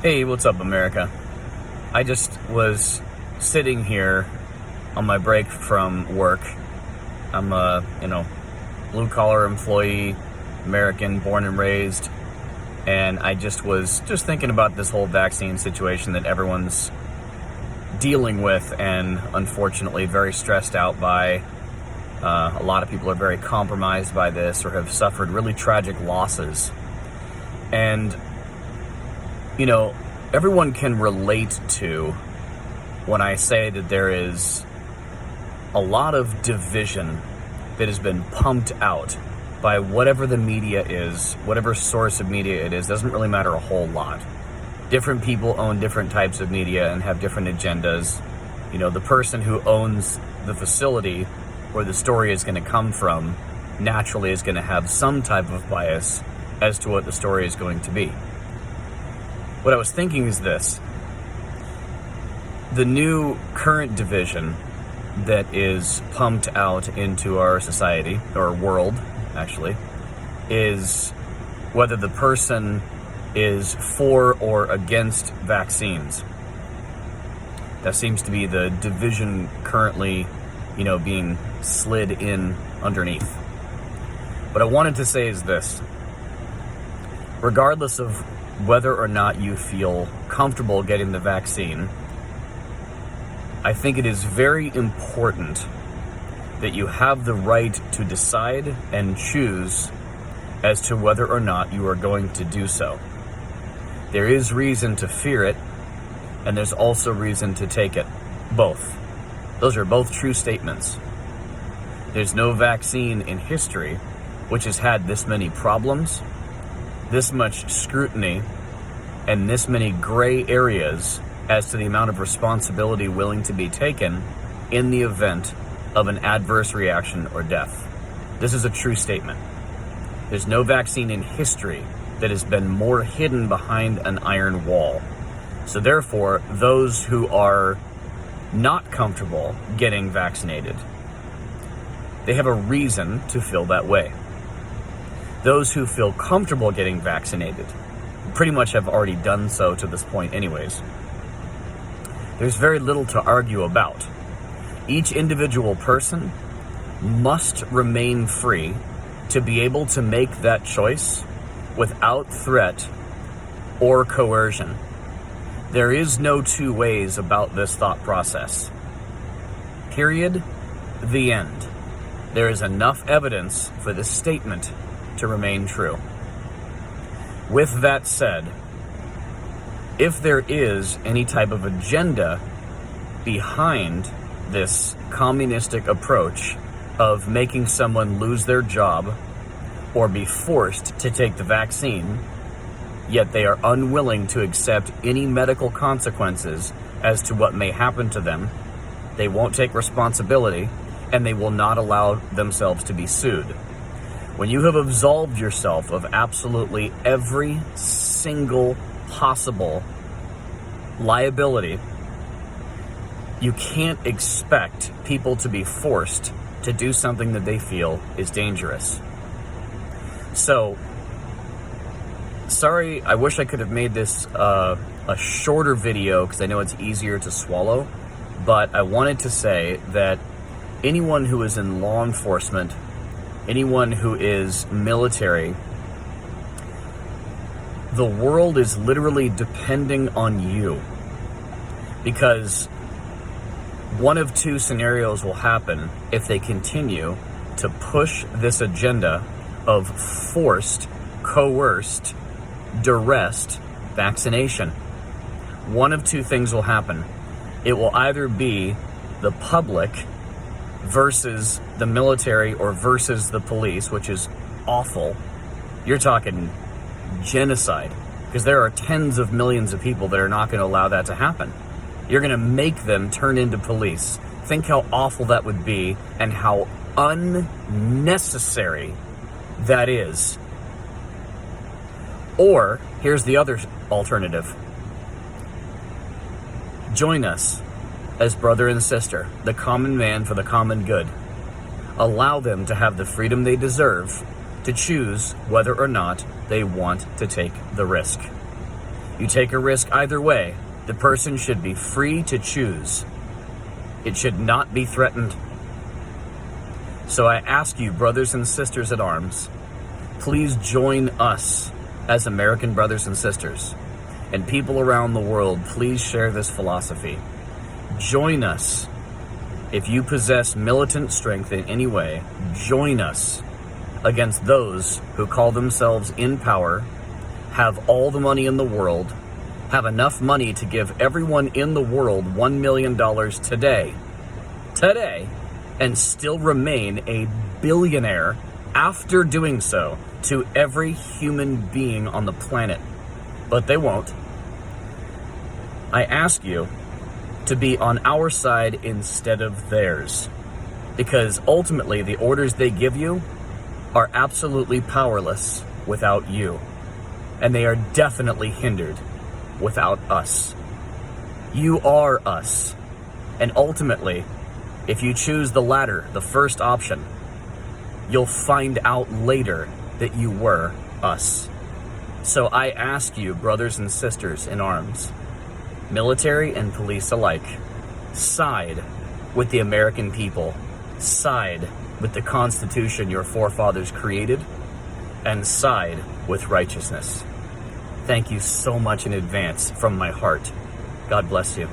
Hey, what's up, America? I just was sitting here on my break from work. I'm a, blue-collar employee, American, born and raised, and I just was thinking about this whole vaccine situation that everyone's dealing with and unfortunately very stressed out by. A lot of people are very compromised by this or have suffered really tragic losses. And everyone can relate to when I say that there is a lot of division that has been pumped out by whatever the media is, whatever source of media it is, doesn't really matter a whole lot. Different people own different types of media and have different agendas. The person who owns the facility where the story is going to come from naturally is going to have some type of bias as to what the story is going to be. What I was thinking is this: the new current division that is pumped out into our society, or world, actually, is whether the person is for or against vaccines. That seems to be the division currently, being slid in underneath. What I wanted to say is this: regardless of whether or not you feel comfortable getting the vaccine, I think it is very important that you have the right to decide and choose as to whether or not you are going to do so. There is reason to fear it, and there's also reason to take it. Both. Those are both true statements. There's no vaccine in history which has had this many problems, this much scrutiny, and this many gray areas as to the amount of responsibility willing to be taken in the event of an adverse reaction or death. This is a true statement. There's no vaccine in history that has been more hidden behind an iron wall. So therefore, those who are not comfortable getting vaccinated, they have a reason to feel that way. Those who feel comfortable getting vaccinated pretty much have already done so to this point anyways. There's very little to argue about. Each individual person must remain free to be able to make that choice without threat or coercion. There is no two ways about this thought process. Period. The end. There is enough evidence for this statement to remain true. With that said, if there is any type of agenda behind this communistic approach of making someone lose their job or be forced to take the vaccine, yet they are unwilling to accept any medical consequences as to what may happen to them, they won't take responsibility, and they will not allow themselves to be sued. When you have absolved yourself of absolutely every single possible liability, you can't expect people to be forced to do something that they feel is dangerous. So, sorry, I wish I could have made this a shorter video because I know it's easier to swallow, but I wanted to say that anyone who is in law enforcement, anyone who is military, the world is literally depending on you, because one of two scenarios will happen if they continue to push this agenda of forced, coerced, duressed vaccination. One of two things will happen. It will either be the public versus the military or versus the police, which is awful. You're talking genocide, because there are tens of millions of people that are not going to allow that to happen. You're going to make them turn into police. Think how awful that would be and how unnecessary that is. Or, here's the other alternative. Join us as brother and sister, the common man for the common good. Allow them to have the freedom they deserve to choose whether or not they want to take the risk. You take a risk either way. The person should be free to choose. It should not be threatened. So I ask you, brothers and sisters at arms, please join us as American brothers and sisters. And people around the world, please share this philosophy. Join us. If you possess militant strength in any way, join us against those who call themselves in power, have all the money in the world, have enough money to give everyone in the world $1 million today, and still remain a billionaire after doing so to every human being on the planet. But they won't. I ask you to be on our side instead of theirs, because ultimately the orders they give you are absolutely powerless without you, and they are definitely hindered without us. You are us, and ultimately, if you choose the latter, the first option, you'll find out later that you were us. So I ask you, brothers and sisters in arms, military and police alike, side with the American people, side with the Constitution your forefathers created, and side with righteousness. Thank you so much in advance from my heart. God bless you.